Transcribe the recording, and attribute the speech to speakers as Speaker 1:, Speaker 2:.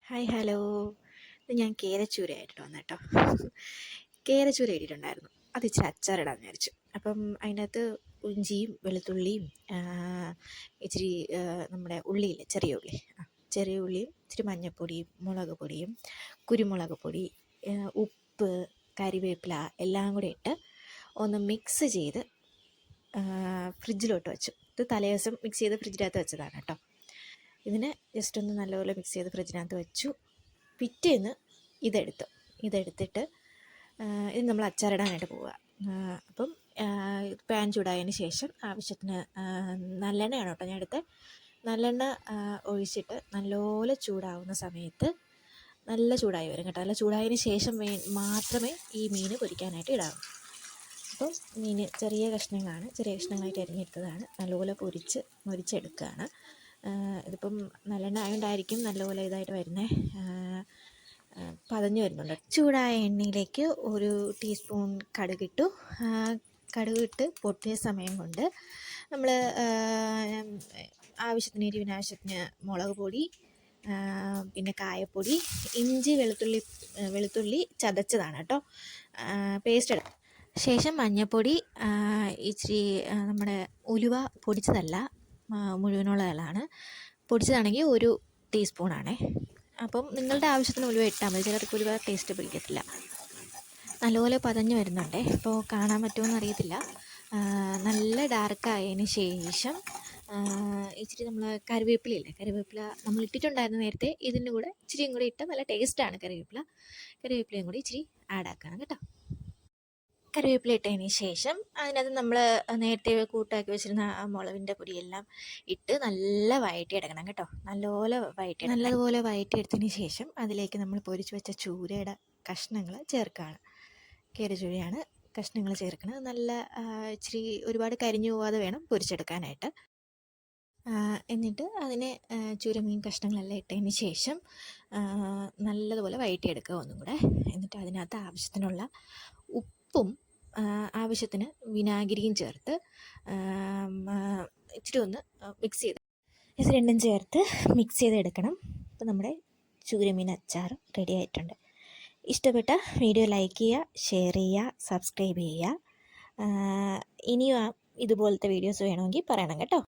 Speaker 1: Hi hello. ഇത് ഞാൻ കേരച്ചൂരയായിട്ട് വന്നു കേട്ടോ. കേരച്ചൂര ഇട്ടിട്ടുണ്ടായിരുന്നു. അത് ഇച്ചിരി അച്ചാറിടാൻ വിചാരിച്ചു. അപ്പം അതിനകത്ത് ഇഞ്ചിയും വെളുത്തുള്ളിയും ഇച്ചിരി നമ്മുടെ ഉള്ളിയില്ലേ, ചെറിയ ഉള്ളി, ചെറിയ ഉള്ളിയും ഇച്ചിരി മഞ്ഞൾപ്പൊടിയും മുളക് പൊടിയും കുരുമുളക് പൊടി, ഉപ്പ്, കരിവേപ്പില എല്ലാം കൂടി ഇട്ട് ഒന്ന് മിക്സ് ചെയ്ത് ഫ്രിഡ്ജിലോട്ട് വെച്ചു. ഇത് തലേദിവസം മിക്സ് ചെയ്ത് ഫ്രിഡ്ജിനകത്ത് വെച്ചതാണ് കേട്ടോ. ഇതിനെ ജസ്റ്റ് ഒന്ന് നല്ലപോലെ മിക്സ് ചെയ്ത് ഫ്രിഡ്ജിനകത്ത് വെച്ചു. പിറ്റേന്ന് ഇതെടുത്തിട്ട് ഇത് നമ്മൾ അച്ചാറിടാനായിട്ട് പോവുക. അപ്പം പാൻ ചൂടായതിന് ശേഷം ആവശ്യത്തിന് നല്ലെണ്ണയാണ് കേട്ടോ ഞാൻ എടുത്തത്. നല്ലെണ്ണ ഒഴിച്ചിട്ട് നല്ലപോലെ ചൂടാവുന്ന സമയത്ത് നല്ല ചൂടായി വരും കേട്ടോ. നല്ല ചൂടായതിന് ശേഷം മാത്രമേ ഈ മീൻ പൊരിക്കാനായിട്ട് ഇടാവൂ. അപ്പം മീൻ ചെറിയ കഷ്ണങ്ങളായിട്ട് അരിഞ്ഞെടുത്തതാണ്. നല്ലപോലെ മുരിച്ചെടുക്കുകയാണ്. ഇതിപ്പം നല്ലെണ്ണ ആയതുകൊണ്ടായിരിക്കും നല്ലപോലെ ഇതായിട്ട് വരുന്നത്, പതഞ്ഞു വരുന്നുണ്ട്. ചൂടായ എണ്ണയിലേക്ക് 1 ടീസ്പൂൺ കടുകിട്ടു. കടുകിട്ട് പൊട്ടിയ സമയം കൊണ്ട് നമ്മൾ എരിവിനാവശ്യത്തിന് മുളക് പൊടി, പിന്നെ കായപ്പൊടി, ഇഞ്ചി വെളുത്തുള്ളി ചതച്ചതാണ് കേട്ടോ, പേസ്റ്റ് എടുക്കും. ശേഷം മഞ്ഞൾപ്പൊടി, ഇച്ചിരി നമ്മുടെ ഉലുവ പൊടിച്ചതല്ല, മുഴുവനുള്ളതാണ്. പൊടിച്ചതാണെങ്കിൽ 1 ടീസ്പൂണാണേ. അപ്പം നിങ്ങളുടെ ആവശ്യത്തിന് ഉലുവ ഇട്ടാൽ മതി. ചിലർക്ക് ഉലുവ ടേസ്റ്റ് പിടിക്കത്തില്ല. നല്ലപോലെ പതഞ്ഞ് വരുന്നുണ്ടേ. ഇപ്പോൾ കാണാൻ പറ്റുമെന്ന് അറിയത്തില്ല. നല്ല ഡാർക്കായതിന് ശേഷം ഇച്ചിരി നമ്മൾ കറിവേപ്പില നമ്മൾ ഇട്ടിട്ടുണ്ടായിരുന്നു നേരത്തെ. ഇതിൻ്റെ കൂടെ ഇച്ചിരിയും കൂടി ഇട്ടാൽ നല്ല ടേസ്റ്റാണ്. കറിവേപ്പിലയും കൂടി ഇച്ചിരി ആഡാക്കണം കേട്ടോ. കറിവേപ്പില ഇട്ടതിന് ശേഷം അതിനകത്ത് നമ്മൾ നേരത്തെ കൂട്ടാക്കി വെച്ചിരുന്ന ആ മുളകിൻ്റെ പൊടിയെല്ലാം ഇട്ട് നല്ല വഴറ്റിയെടുക്കണം കേട്ടോ. നല്ലതുപോലെ വഴറ്റിയെടുത്തതിന് ശേഷം അതിലേക്ക് നമ്മൾ പൊരിച്ച് വെച്ച ചൂരയുടെ കഷ്ണങ്ങൾ ചേർക്കുകയാണ്. കേരച്ചൂരയാണ് കഷ്ണങ്ങൾ ചേർക്കുന്നത്. നല്ല ഇച്ചിരി ഒരുപാട് കരിഞ്ഞു പോവാതെ വേണം പൊരിച്ചെടുക്കാനായിട്ട്. എന്നിട്ട് അതിനെ ചൂരമീൻ കഷ്ണങ്ങളെല്ലാം ഇട്ടതിന് ശേഷം നല്ലതുപോലെ വഴറ്റിയെടുക്കുക ഒന്നും കൂടെ. എന്നിട്ട് അതിനകത്ത് ആവശ്യത്തിനുള്ള ഉപ്പും ആവശ്യത്തിന് വിനാഗിരിയും ചേർത്ത് ഇച്ചിരി ഒന്ന് ഇത് രണ്ടും ചേർത്ത് മിക്സ് ചെയ്തെടുക്കണം. അപ്പോൾ നമ്മുടെ ചൂരമീൻ അച്ചാർ റെഡി ആയിട്ടുണ്ട്. ഇഷ്ടപ്പെട്ട വീഡിയോ ലൈക്ക് ചെയ്യുക, ഷെയർ ചെയ്യുക, സബ്സ്ക്രൈബ് ചെയ്യുക. ഇനിയും ഇതുപോലത്തെ വീഡിയോസ് വേണമെങ്കിൽ പറയണം കേട്ടോ.